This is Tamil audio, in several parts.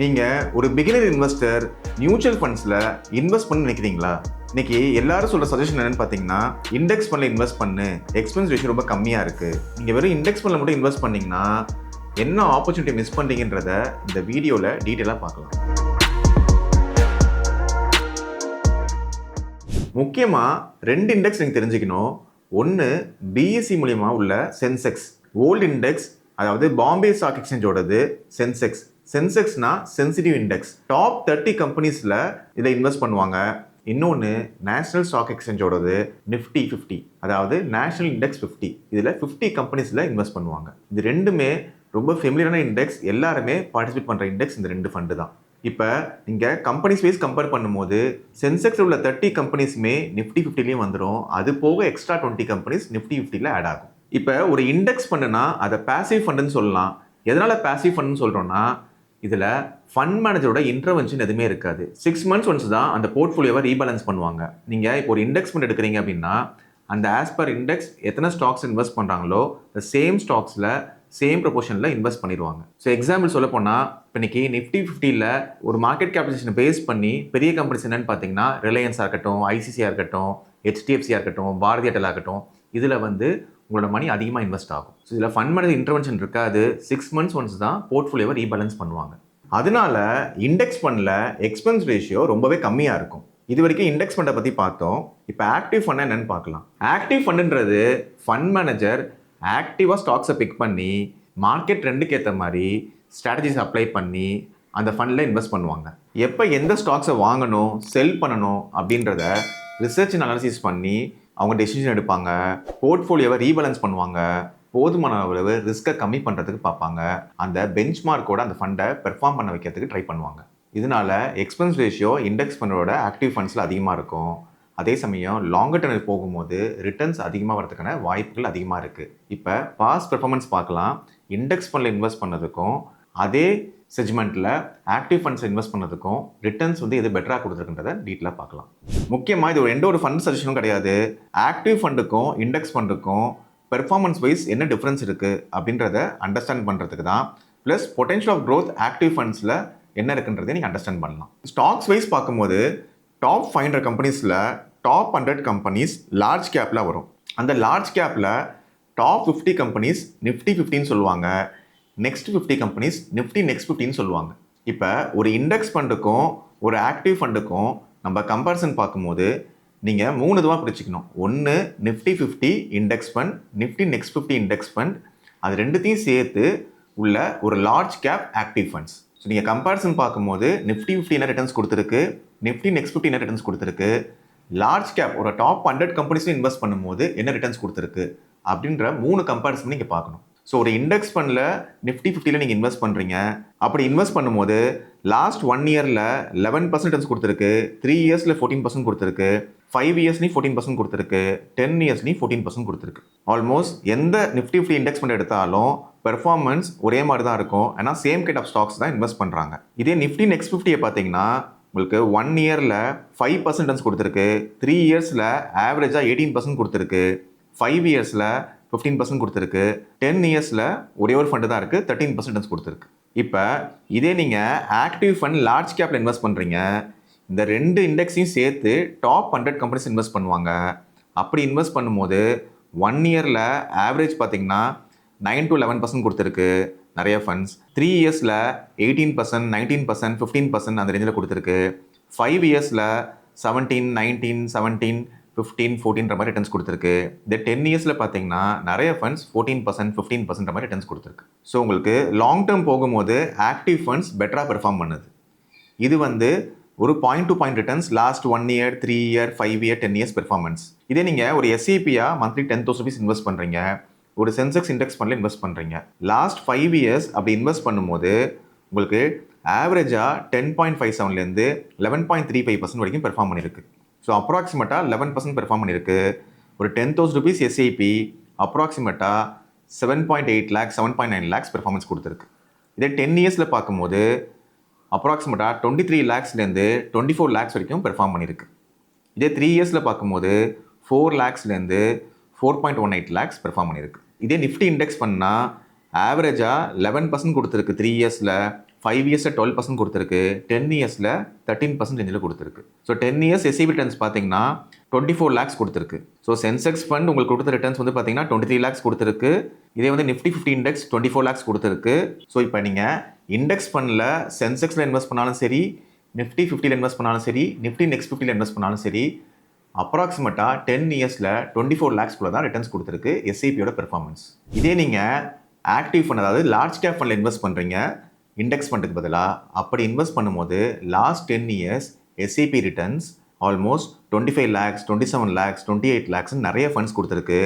நீங்கள் ஒரு பிகினர் இன்வெஸ்டர் மியூச்சுவல் ஃபண்ட்ஸில் இன்வெஸ்ட் பண்ண நினைக்கிறீங்களா? இன்னைக்கு எல்லாரும் சொல்கிற சஜஷன் என்னன்னு பார்த்தீங்கன்னா, இண்டெக்ஸ் ஃபண்டில் இன்வெஸ்ட் பண்ணு, எக்ஸ்பென்ஸ் ரேஷியோ ரொம்ப கம்மியாக இருக்குது. நீங்கள் வெறும் இண்டெக்ஸ் ஃபண்டில் மட்டும் இன்வெஸ்ட் பண்ணிங்கன்னா என்ன ஆப்பர்ச்சுனிட்டி மிஸ் பண்ணுறீங்கன்றத இந்த வீடியோவில் டீட்டெயிலாக பார்க்கலாம். முக்கியமாக 2 இண்டெக்ஸ் நீங்கள் தெரிஞ்சுக்கணும். ஒன்று பிஎஸ்சி மூலியமா உள்ள சென்செக்ஸ் ஓல்டு இண்டெக்ஸ், அதாவது பாம்பே ஸ்டாக் எக்ஸ்சேஞ்சோடது சென்செக்ஸ். சென்செக்ஸ்னா சென்சிட்டிவ் இண்டெக்ஸ். டாப் 30 கம்பெனிஸில் இதை இன்வெஸ்ட் பண்ணுவாங்க. இன்னொன்று நேஷனல் ஸ்டாக் எக்ஸ்சேஞ்சோடது நிஃப்டி 50, அதாவது நேஷனல் இண்டெக்ஸ் 50. இதில் 50 கம்பெனிஸில் இன்வெஸ்ட் பண்ணுவாங்க. இது ரெண்டுமே ரொம்ப ஃபெமிலியரான இண்டெக்ஸ், எல்லாருமே பார்ட்டிசிபேட் பண்ணுற இண்டெக்ஸ் இந்த 2 ஃபண்டு தான். இப்போ நீங்கள் கம்பெனிஸ் வைஸ் கம்பேர் பண்ணும்போது சென்செக்ஸில் உள்ள 30 கம்பெனிஸுமே நிஃப்டி 50லேயும் வந்துடும். அது போக எக்ஸ்ட்ரா 20 கம்பெனிஸ் நிஃப்டி 50ல் ஆட் ஆகும். இப்போ ஒரு இண்டெக்ஸ் ஃபண்டுனா அதை பேசிவ் ஃபண்டுன்னு சொல்லலாம். எதனால் பேசிவ் ஃபண்டுன்னு சொல்கிறோன்னா, இதில் ஃபண்ட் மேனேஜரோட இன்டர்வென்ஷன் எதுவுமே இருக்காது. 6 months ஒன்ஸ் தான் அந்த போர்ட்ஃபோலியோவை ரீபேலன்ஸ் பண்ணுவாங்க. நீங்கள் இப்போ ஒரு இண்டெக்ஸ் ஃபண்ட் எடுக்கிறீங்க அப்படின்னா, அந்த ஆஸ் பர் இண்டெக்ஸ் எத்தனை ஸ்டாக்ஸ் இன்வெஸ்ட் பண்ணுறாங்களோ அந்த சேம் ஸ்டாக்ஸில் சேம் ப்ரொபோர்ஷனில் இன்வெஸ்ட் பண்ணிடுவாங்க. ஸோ எக்ஸாம்பிள் சொல்ல போனால், இப்போ இன்னைக்கு நிஃப்டி 50ல் ஒரு மார்க்கெட் கேபிடேஷனை பேஸ் பண்ணி பெரிய கம்பெனிஸ் என்னென்னு பார்த்தீங்கன்னா, ரிலையன்ஸாக இருக்கட்டும், ஐசிசியாக இருக்கட்டும், ஹெச்டிஎஃப்சியாக இருக்கட்டும், பாரதி ஏர்டெல்லாக இருக்கட்டும், இதில் வந்து உங்களோட மணி அதிகமாக இன்வெஸ்ட் ஆகும். ஸோ இதில் ஃபண்ட் மேனேஜர் இன்டர்வென்ஷன் இருக்காது. 6 months ஒன்ஸ் தான் போர்ட்ஃபோலியோவை ரீபேலன்ஸ் பண்ணுவாங்க. அதனால இண்டெக்ஸ் ஃபண்டில் எக்ஸ்பென்ஸ் ரேஷியோ ரொம்பவே கம்மியாக இருக்கும். இது வரைக்கும் இண்டெக்ஸ் ஃபண்டை பற்றி பார்த்தோம். இப்போ ஆக்டிவ் ஃபண்ட் என்னன்னு பார்க்கலாம். ஆக்டிவ் ஃபண்டுன்றது ஃபண்ட் மேனேஜர் ஆக்டிவாக ஸ்டாக்ஸை பிக் பண்ணி மார்க்கெட் ட்ரெண்டுக்கு ஏற்ற மாதிரி ஸ்ட்ராட்டஜிஸ் அப்ளை பண்ணி அந்த ஃபண்டில் இன்வெஸ்ட் பண்ணுவாங்க. எப்போ எந்த ஸ்டாக்ஸை வாங்கணும், செல் பண்ணணும் அப்படின்றத ரிசர்ச் அனாலிசிஸ் பண்ணி அவங்க டெசிஷன் எடுப்பாங்க. போர்ட்ஃபோலியோவை ரீபேலன்ஸ் பண்ணுவாங்க. போதுமான அளவு ரிஸ்க்கை கம்மி பண்ணுறதுக்கு பார்ப்பாங்க. அந்த பெஞ்ச் மார்க்கோட அந்த ஃபண்டை பெர்ஃபார்ம் பண்ண வைக்கிறதுக்கு ட்ரை பண்ணுவாங்க. இதனால எக்ஸ்பென்ஸ் ரேஷியோ இண்டெக்ஸ் ஃபண்டோட ஆக்டிவ் ஃபண்ட்ஸில் அதிகமாக இருக்கும். அதே சமயம் லாங்கர் டர்மில் போகும்போது ரிட்டர்ன்ஸ் அதிகமாக வரதுக்கான வாய்ப்புகள் அதிகமாக இருக்குது. இப்போ பாஸ்ட் பெர்ஃபார்மன்ஸ் பார்க்கலாம். இண்டெக்ஸ் ஃபண்டில் இன்வெஸ்ட் பண்ணதுக்கும் அதே செக்மெண்ட்டில் ஆக்டிவ் ஃபண்ட்ஸ் இன்வெஸ்ட் பண்ணதுக்கும் ரிட்டர்ன்ஸ் வந்து எது பெட்டராக கொடுத்துருக்குன்றதை டீட்டெயிலாக பார்க்கலாம். முக்கியமாக இது எந்த ஒரு ஃபண்ட் சஜஷனும் கிடையாது. ஆக்டிவ் ஃபண்டுக்கும் இண்டெக்ஸ் ஃபண்டுக்கும் பெர்ஃபார்மன்ஸ் வைஸ் என்ன டிஃப்ரென்ஸ் இருக்குது அப்படின்றத அண்டர்ஸ்டாண்ட் பண்ணுறதுக்கு தான். Plus potential of growth active ஃபண்ட்ஸில் என்ன இருக்குன்றதை நீங்கள் அண்டர்ஸ்டாண்ட் பண்ணலாம். ஸ்டாக்ஸ் வைஸ் பார்க்கும்போது டாப் 500 கம்பெனிஸில் டாப் 100 கம்பெனிஸ் லார்ஜ் கேப்பில் வரும். அந்த லார்ஜ் கேப்பில் டாப் 50 கம்பெனிஸ் நிஃப்டி 50ன்னு சொல்லுவாங்க. நெக்ஸ்ட் 50 கம்பெனிஸ் நிஃப்டி நெக்ஸ்ட் 50ன்னு சொல்லுவாங்க. இப்போ ஒரு இண்டெக்ஸ் ஃபண்டுக்கும் ஒரு ஆக்டிவ் ஃபண்டுக்கும் நம்ம கம்பேரிசன் பார்க்கும்போது நீங்கள் 3 இதுவாக பிரிச்சுக்கணும். ஒன்று Nifty 50 index fund, Nifty next 50 index fund. அது ரெண்டுத்தையும் சேர்த்து உள்ள ஒரு large cap active funds. So நீங்கள் கம்பேரிசன் பார்க்கும்போது நிஃப்டி 50 என்ன ரிட்டர்ன்ஸ் கொடுத்துருக்கு, நிஃப்டி நெக்ஸ்ட் 50 என்ன ரிட்டர்ன்ஸ் கொடுத்துருக்கு, லார்ஜ் கேப் ஒரு டாப் 100 கம்பெனிஸும் இன்வெஸ்ட் பண்ணும்போது என்ன ரிட்டர்ன்ஸ் கொடுத்துருக்கு அப்படின்ற 3 கம்பேரிசன் நீங்கள் பார்க்கணும். ஸோ ஒரு இண்டெக்ஸ் ஃபண்டில் நிஃப்டி 50ல் நீங்கள் இன்வெஸ்ட் பண்ணுறீங்க. அப்படி இன்வெஸ்ட் பண்ணும்போது லாஸ்ட் 1 இயரில் 11% ரிட்டர்ன்ஸ் கொடுத்துருக்கு, 3 இயர்ஸில் 14% கொடுத்துருக்கு, 5 இயர்ஸ்லையும் 14% கொடுத்துருக்கு, 10 இயர்ஸ்லையும் 14% கொடுத்துருக்கு. ஆல்மோஸ்ட் எந்த நிஃப்டி 50 இண்டெக்ஸ் ஃபண்ட் எடுத்தாலும் பெர்ஃபார்மன்ஸ் ஒரே மாதிரி தான் இருக்கும். ஏன்னா சேம் கைண்ட் ஆஃப் ஸ்டாக்ஸ் தான் இன்வெஸ்ட் பண்ணுறாங்க. இதே நிஃப்டி நெக்ஸ்ட் 50 பார்த்தீங்கன்னா உங்களுக்கு 1 இயரில் 5% ரிட்டர்ன்ஸ் கொடுத்துருக்கு, 3 இயர்ஸில் ஆவரேஜாக 18% கொடுத்துருக்கு, 5 இயர்ஸில் 15% கொடுத்துருக்கு, 10 இயர்ஸில் ஒரே ஒரு ஃபண்டு தான் இருக்குது, 13% ரிட்டர்ன்ஸ் கொடுத்துருக்கு. இப்போ இதே நீங்கள் ஆக்டிவ் ஃபண்ட் லார்ஜ் கேப்பில் இன்வெஸ்ட் பண்ணுறீங்க. இந்த 2 இண்டெக்ஸையும் சேர்த்து டாப் 100 கம்பெனிஸ் இன்வெஸ்ட் பண்ணுவாங்க. அப்படி இன்வெஸ்ட் பண்ணும்போது 1 இயரில் ஆவரேஜ் பார்த்தீங்கன்னா 9 to 11% கொடுத்துருக்கு நிறைய ஃபண்ட்ஸ். 3 இயர்ஸில் 18%, 19%, 15% அந்த ரேஞ்சில் கொடுத்துருக்கு. 5 இயர்ஸில் 17, 19, 17, 15, 14 மாதிரி ரிட்டர்ன்ஸ் கொடுத்துருக்கு. இந்த 10 இயர்ஸில் பார்த்தீங்கன்னா நிறைய ஃபண்ட்ஸ் 14%, 15% மாதிரி ரிட்டர்ன்ஸ் கொடுத்துருக்கு. ஸோ உங்களுக்கு லாங் டேர்ம் போகும்போது ஆக்டிவ் ஃபண்ட்ஸ் பெட்டராக பெர்ஃபார்ம் பண்ணுது. இது வந்து ஒரு point to point returns last 1 year, 3 year, 5 year, 10 years performance. இதே நீங்கள் ஒரு எஸ்ஐபியாக மந்த்லி 10,000 rupees இன்வெஸ்ட் பண்ணுறீங்க, ஒரு சென்செக்ஸ் இண்டெக்ஸ் ஃபண்டில் இன்வெஸ்ட் பண்ணுறீங்க. லாஸ்ட் 5 இயர்ஸ் அப்படி இன்வெஸ்ட் பண்ணும்போது உங்களுக்கு ஆவரேஜாக 10.57லேருந்து 11.35% வரைக்கும் பெர்ஃபார்ம் பண்ணியிருக்கு. ஸோ அப்ராக்சிமேட்டாக 11% பெர்ஃபார்ம் பண்ணியிருக்கு. ஒரு 10,000 rupees எஸ்ஐபி அப்ராக்சிமேட்டாக 7.8 lakhs, 7.9 lakhs பெர்ஃபார்மன்ஸ் கொடுத்துருக்கு. இதே 10 இயர்ஸில் பார்க்கும்போது அப்ராக்சிமேட்டாக 23 lakhsலேருந்து 24 lakhs வரைக்கும் பெர்ஃபார்ம் பண்ணியிருக்கு. இதே 3 இயர்ஸில் பார்க்கும்போது 4 lakhsலேருந்து 4.18 lakhs பெர்ஃபார்ம் பண்ணியிருக்கு. இதே நிஃப்டி இண்டெக்ஸ் பண்ணால் ஆவரேஜாக 11% கொடுத்துருக்கு 3 இயர்ஸில், 5 இயர்ஸில் 12% கொடுத்துருக்கு, 10 இயர்ஸில் 13% ரேஞ்சில் கொடுத்துருக்கு. ஸோ 10 இயர்ஸ் எஸ்ஐபி ரிட்டர்ன்ஸ் பார்த்தீங்கன்னா 24 lakhs கொடுத்துருக்கு. ஸோ சென்செக்ஸ் ஃபண்ட் உங்களுக்கு கொடுத்த ரிட்டர்ன்ஸ் வந்து பார்த்தீங்கன்னா 23 lakhs கொடுத்துருக்கு. இதே வந்து நிஃப்டி 50 இண்டெக்ஸ் 24 lakhs கொடுத்துருக்கு. ஸோ இப்போ நீங்கள் இண்டெக்ஸ் ஃபண்டில் சென்செக்ஸில் இன்வெஸ்ட் பண்ணாலும் சரி, நிஃப்டி 50ல் இன்வெஸ்ட் பண்ணாலும் சரி, நிஃப்டி நெக்ஸ்ட் 50ல் இன்வெஸ்ட் பண்ணாலும் சரி, அப்ராக்சிமேட்டாக 10 இயர்ஸில் 24 lakhs தான் ரிட்டர்ன்ஸ் கொடுத்துருக்கு எஸ்ஐபியோட பெர்ஃபார்மன்ஸ். இதே நீங்கள் ஆக்டிவ் ஃபண்ட், அதாவது லார்ஜ் கேப் ஃபண்டில் இன்வெஸ்ட் பண்ணுறீங்க இண்டெக்ஸ் ஃபண்டுக்கு பதிலாக, அப்படி இன்வெஸ்ட் பண்ணும்போது last 10 years SIP returns almost 25 lakhs, 27 lakhs, 28 lakhs நிறைய ஃபண்ட்ஸ் கொடுத்துருக்கு.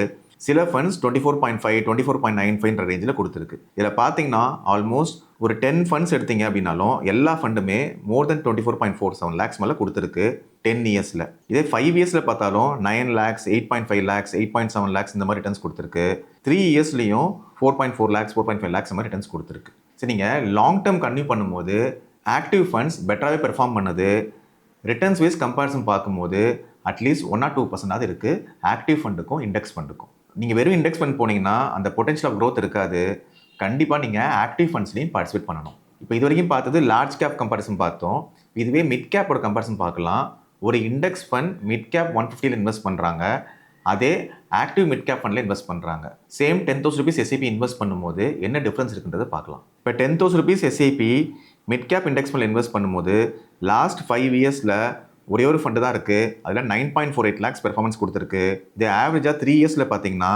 சில ஃபண்ட்ஸ் 24.5, 24.95 ரேஞ்சில் கொடுத்துருக்கு. இதில் பார்த்தீங்கன்னா ஆல்மோஸ்ட் ஒரு 10 ஃபண்ட்ஸ் எடுத்தீங்க அப்படின்னாலும் எல்லா ஃபண்டுமே மோர் தென் 24.47 lakhs மேலே கொடுத்துருக்கு 10 இயர்ஸில். இதே 5 இயர்ஸில் பார்த்தாலும் 9 lakhs, 8.5 lakhs, 8.7 lakhs இந்த மாதிரி ரிட்டர்ன்ஸ் கொடுத்துருக்கு. 3 இயர்ஸ்லையும் 4.4 lakhs, 4.5 lakhs மாதிரி ரிட்டர்ன்ஸ் கொடுத்துருக்கு. சரி, நீங்கள் லாங் டேர்ம் கன்டினியூ பண்ணும்போது ஆக்டிவ் ஃபண்ட்ஸ் பெட்டராகவே பெர்ஃபார்ம் பண்ணுது. ரிட்டர்ன்ஸ் வைஸ் கம்பேரிசன் பார்க்கும்போது அட்லீஸ்ட் 1 or 2% இருக்குது ஆக்டிவ் ஃபண்டுக்கும் இண்டெக்ஸ் ஃபண்டுக்கும். நீங்கள் வெறும் இண்டெக்ஸ் ஃபண்ட் போனீங்கன்னா அந்த பொட்டன்ஷியல் ஆஃப் க்ரோத் இருக்காது. கண்டிப்பாக நீங்கள் ஆக்டிவ் ஃபண்ட்ஸ்லையும் பார்ட்டிசிபேட் பண்ணணும். இப்போ இது வரைக்கும் பார்த்தது லார்ஜ் கேப் கம்பேரிசன் பார்த்தோம். இதுவே மிட் கேப்போட கம்பேரிசன் பார்க்கலாம். ஒரு இண்டெக்ஸ் ஃபண்ட் மிட் கேப் 150ல் இன்வெஸ்ட் பண்ணுறாங்க, அதே ஆக்டிவ் மிட் கேப் ஃபண்டில் இன்வெஸ்ட் பண்ணுறாங்க. சேம் 10,000 rupees எஸ்ஐபி இன்வெஸ்ட் பண்ணும்போது என்ன டிஃப்ரென்ஸ் இருக்குன்றதை பார்க்கலாம். இப்போ 10,000 rupees SIP mid cap index ஃபண்டில் இன்வெஸ்ட் பண்ணும்போது லாஸ்ட் 5 இயர்ஸில் ஒரே ஒரு ஃபண்டு தான் இருக்குது. அதில் 9.48 lakhs பெர்ஃபார்மன்ஸ் கொடுத்துருக்கு. இது ஆவரேஜாக 3 இயர்ஸில் பார்த்தீங்கன்னா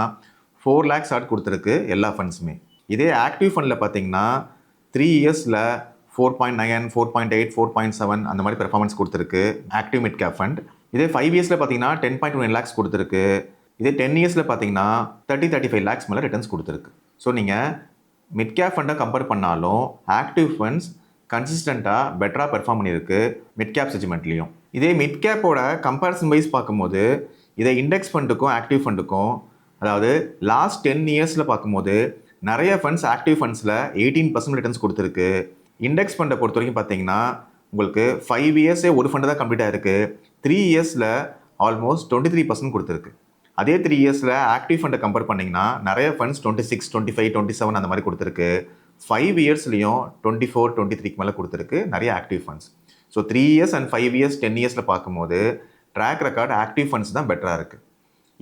4 lakhs ஆட் கொடுத்துருக்கு எல்லா ஃபண்ட்ஸுமே. இதே ஆக்டிவ் ஃபண்டில் பார்த்தீங்கன்னா 3 இயர்ஸில் 4.9, 4.8, 4.7 அந்த மாதிரி பெர்ஃபார்மன்ஸ் கொடுத்துருக்கு ஆக்டிவ் மிட் கேப் ஃபண்ட். இதே 5 இயர்ஸில் பார்த்தீங்கன்னா 10.29 lakhs கொடுத்துருக்கு. இதே 10 இயர்ஸில் பார்த்தீங்கன்னா 30-35 lakhs மேலே ரிட்டர்ன்ஸ் கொடுத்துருக்கு. ஸோ நீங்கள் மிட் கேப் ஃபண்டை கம்பேர் பண்ணாலும் ஆக்டிவ் ஃபண்ட்ஸ் கன்சிஸ்டண்ட்டாக பெட்டராக பெர்ஃபார்ம் பண்ணியிருக்கு மிட் கேப் செக்மெண்ட்லேயும். இதே மிட் கேப்போட கம்பேரிசன் வைஸ் பார்க்கும்போது இதை இண்டெக்ஸ் ஃபண்டுக்கும் ஆக்டிவ் ஃபண்டுக்கும், அதாவது லாஸ்ட் 10 இயர்ஸில் பார்க்கும்போது நிறைய ஃபண்ட்ஸ் ஆக்டிவ் ஃபண்ட்ஸில் 18% ரிட்டர்ன்ஸ் கொடுத்துருக்கு. இண்டெக்ஸ் ஃபண்டை பொறுத்த வரைக்கும் பார்த்தீங்கன்னா உங்களுக்கு 5 இயர்ஸே ஒரு ஃபண்டு தான் கம்ப்ளீட் ஆகிருக்கு. 3 இயர்ஸில் ஆல்மோஸ்ட் 23% கொடுத்துருக்கு. அதே 3 இயர்ஸில் ஆக்டிவ் ஃபண்டை கம்பேர் பண்ணிங்கன்னா நிறைய ஃபண்ட்ஸ் 26, 25, 27 அந்த மாதிரி கொடுத்துருக்கு. 5 இயர்ஸ்லையும் 24, 23க்கு மேலே கொடுத்துருக்கு நிறைய active funds. So 3 years and 5 years 10 இயர்ஸில் பார்க்கும்போது ட்ராக் ரெக்கார்ட் ஆக்டிவ் ஃபண்ட்ஸ் தான் பெட்டராக இருக்குது.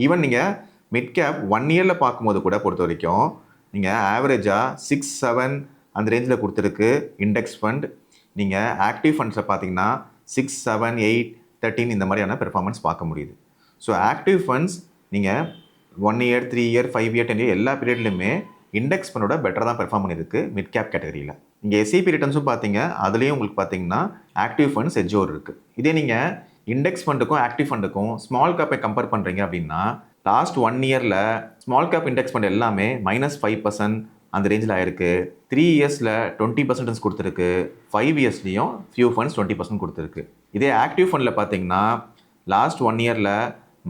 ஈவன் நீங்கள் மிட் கேப் 1 இயரில் பார்க்கும்போது கூட பொறுத்த வரைக்கும் நீங்கள் ஆவரேஜாக 6, 7 அந்த ரேஞ்சில் கொடுத்துருக்கு இண்டெக்ஸ் ஃபண்ட். நீங்கள் ஆக்டிவ் ஃபண்ட்ஸில் பார்த்தீங்கன்னா 6, 7, 8, 13 இந்த மாதிரியான பெர்ஃபார்மன்ஸ் பார்க்க முடியுது. ஸோ ஆக்டிவ் ஃபண்ட்ஸ் நீங்கள் 1 இயர், 3 இயர், 5 இயர், 10 இயர் எல்லா பீரியட்லையுமே இண்டெக்ஸ் ஃபண்டோட பெட்டராக தான் பெர்ஃபார்ம் பண்ணியிருக்கு மிட் கேப் கேட்டகரியில். இங்கே எஸ்ஐபி ரிட்டர்ன்ஸும் பார்த்தீங்க, அதுலேயும் உங்களுக்கு பார்த்தீங்கன்னா ஆக்டிவ் ஃபண்ட்ஸ் எட்ஜோர் இருக்குது. இதே நீங்கள் இண்டெக்ஸ் ஃபண்டுக்கும் ஆக்டிவ் ஃபண்டுக்கும் ஸ்மால் கேப்பை கம்பேர் பண்ணுறீங்க அப்படின்னா லாஸ்ட் 1 இயரில் ஸ்மால் கேப் இண்டெக்ஸ் ஃபண்ட் எல்லாமே -5% அந்த ரேஞ்சில் ஆயிருக்கு. 3 இயர்ஸில் 20% கொடுத்துருக்கு. 5 இயர்ஸ்லையும் ஃபியூ ஃபண்ட்ஸ் 20% கொடுத்துருக்கு. இதே ஆக்டிவ் ஃபண்டில் பார்த்தீங்கன்னா லாஸ்ட் 1 இயரில்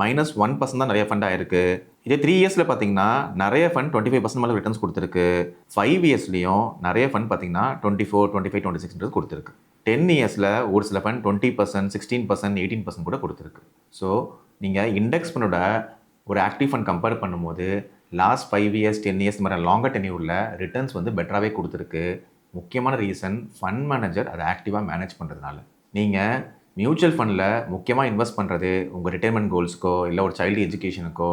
-1% தான் நிறைய ஃபண்ட் ஆயிருக்கு. இதே 3 இயர்ஸில் பார்த்தீங்கன்னா நிறைய ஃபண்ட் 25% மேலே ரிட்டர்ன்ஸ் கொடுத்துருக்கு. 5 இயர்ஸ்லையும் நிறைய ஃபண்ட் பார்த்தீங்கன்னா 24, 25, 26 கொடுத்துருக்கு. 10 இயர்ஸில் ஒரு சில ஃபண்ட் 20%, 16%, 18% கூட கொடுத்துருக்கு. ஸோ நீங்கள் இண்டெக்ஸ் ஃபண்டோட ஒரு ஆக்டிவ் ஃபண்ட் கம்பேர் பண்ணும்போது லாஸ்ட் 5 இயர்ஸ், 10 இயர்ஸ் மாதிரி லாங்கர் டென்யூரில் ரிட்டர்ன்ஸ் வந்து பெட்டராகவே கொடுத்துருக்கு. முக்கியமான ரீசன் ஃபண்ட் மேனேஜர் அதை ஆக்டிவாக மேனேஜ் பண்ணுறதுனால. நீங்கள் மியூச்சுவல் ஃபண்டில் முக்கியமாக இன்வெஸ்ட் பண்ணுறது உங்கள் ரிட்டைர்மெண்ட் கோல்ஸ்க்கோ இல்லை ஒரு சைல்டு எஜுகேஷனுக்கோ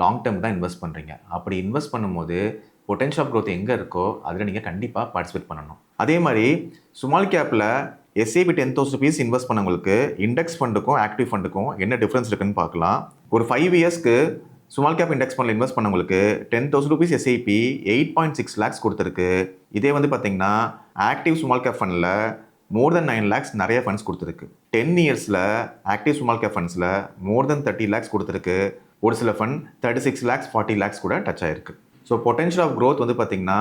லாங் டேர்ம் தான் இன்வெஸ்ட் பண்ணுறீங்க. அப்படி இன்வெஸ்ட் பண்ணும்போது பொட்டன்ஷியல் ஆஃப் க்ரோத் எங்கே இருக்கோ அதில் நீங்கள் கண்டிப்பாக பார்ட்டிசிபேட் பண்ணணும். அதே மாதிரி ஸ்மால் கேப்பில் எஸ்ஐபி 10,000 rupees இன்வெஸ்ட் பண்ணவங்களுக்கு இண்டெக்ஸ் ஃபண்டுக்கும் ஆக்டிவ் ஃபண்டுக்கும் என்ன டிஃப்ரென்ஸ் இருக்குன்னு பார்க்கலாம். ஒரு 5 இயர்ஸ்க்கு ஸ்மால் கேப் இண்டெக்ஸ் ஃபண்டில் இன்வெஸ்ட் பண்ணவங்களுக்கு 10,000 rupees எஸ்ஐபி 8.6 lakhs கொடுத்துருக்கு. இதே வந்து பார்த்தீங்கன்னா ஆக்டிவ் ஸ்மால் கேப் ஃபண்டில் மோர் தென் 9 lakhs நிறைய ஃபண்ட்ஸ் கொடுத்துருக்கு. 10 இயர்ஸில் ஆக்டிவ் ஸ்மால் கேப் ஃபண்ட்ஸில் மோர் தென் 30 lakhs கொடுத்துருக்கு. ஒரு சில ஃபண்ட் 36 lakhs, 40 lakhs கூட டச் ஆகிருக்கு. ஸோ பொட்டன்ஷியல் ஆஃப் க்ரோத் வந்து பார்த்திங்கன்னா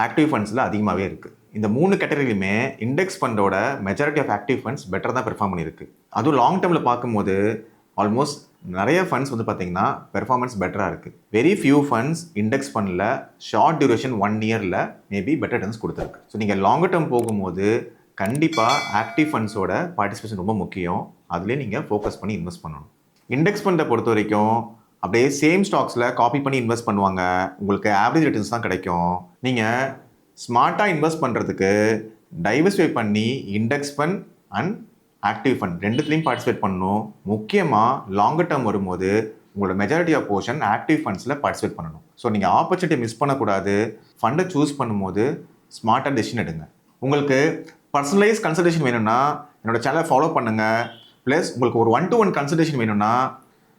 ஆக்டிவ் ஃபண்ட்ஸில் அதிகமாகவே இருக்குது. இந்த 3 கேட்டகரியிலுமே இண்டெக்ஸ் ஃபண்டோட majority of active funds better தான் பெர்ஃபார்ம் பண்ணியிருக்கு. அதுவும் லாங் டேர்மில் பார்க்கும்போது ஆல்மோஸ்ட் நிறைய ஃபண்ட்ஸ் வந்து பார்த்திங்கன்னா பெர்ஃபார்மன்ஸ் பெட்டராக இருக்குது. வெரி ஃபியூ ஃபண்ட்ஸ் இண்டெக்ஸ் ஃபண்டில் ஷார்ட் டியூரேஷன் 1 இயரில் மேபி பெட்டர் ரிட்டர்ன்ஸ் கொடுத்துருக்கு. ஸோ நீங்கள் லாங்கர் டேர்ம் போகும்போது கண்டிப்பாக ஆக்டிவ் ஃபண்ட்ஸோட பார்ட்டிசிபேஷன் ரொம்ப முக்கியம். அதுலேயே நீங்கள் ஃபோக்கஸ் பண்ணி இன்வெஸ்ட் பண்ணணும். இண்டெக்ஸ் ஃபண்டை பொறுத்த வரைக்கும் அப்படியே சேம் ஸ்டாக்ஸில் காப்பி பண்ணி இன்வெஸ்ட் பண்ணுவாங்க. உங்களுக்கு ஆவரேஜ் ரிட்டர்ன்ஸ் தான் கிடைக்கும். நீங்கள் ஸ்மார்ட்டாக இன்வெஸ்ட் பண்ணுறதுக்கு டைவர்சிஃபை பண்ணி index fund and active fund ரெண்டுத்துலையும் பார்ட்டிசிபேட் பண்ணணும். முக்கியமாக லாங்கர் டேர்ம் வரும்போது உங்களோட மெஜாரிட்டி ஆஃப் போர்ஷன் ஆக்டிவ் ஃபண்ட்ஸில் பார்ட்டிசிபேட் பண்ணணும். ஸோ நீங்கள் ஆப்பர்ச்சுனிட்டி மிஸ் பண்ணக்கூடாது. ஃபண்டை சூஸ் பண்ணும்போது ஸ்மார்ட்டாக டெசிஷன் எடுங்க. உங்களுக்கு பர்சனலைஸ் கன்சல்டேஷன் வேணும்னா என்னோட சேனலை ஃபாலோ பண்ணுங்கள். ப்ளஸ் உங்களுக்கு ஒரு 1-to-1 கன்சல்டேஷன் வேணும்னா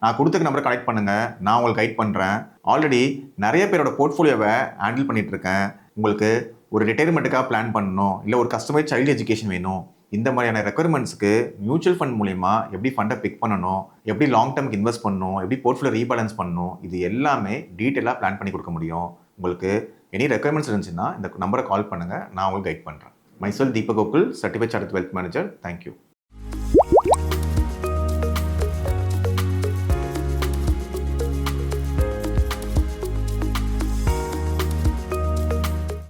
நான் கொடுத்துக்க நம்பரை கனெக்ட் பண்ணுங்கள். நான் உங்களுக்கு கைட் பண்ணுறேன். ஆல்ரெடி நிறைய பேரோட போர்ட்ஃபோலியோவை ஹேண்டில் பண்ணிகிட்ருக்கேன். உங்களுக்கு ஒரு ரிட்டையர்மெண்ட்டுக்காக பிளான் பண்ணணும், இல்லை ஒரு கஸ்டமைஸ் சைல்டு எஜுகேஷன் வேணும், இந்த மாதிரியான ரெக்குயர்மெண்ட்ஸ்க்கு மியூச்சுவல் ஃபண்ட் மூலிமா எப்படி ஃபண்டை பிக் பண்ணணும், எப்படி லாங் டேர்முக்கு இன்வெஸ்ட் பண்ணணும், எப்படி போர்ட்ஃபோலியோ ரீபேலன்ஸ் பண்ணணும், இது எல்லாமே டீட்டெயிலாக பிளான் பண்ணி கொடுக்க முடியும். உங்களுக்கு எனி ரெக்குயர்மெண்ட்ஸ் இருந்துச்சுன்னா இந்த நம்பரை கால் பண்ணுங்கள். நான் உங்களுக்கு கைட் பண்ணுறேன். Myself Deepak Gokul, certified chartered wealth manager. Thank you.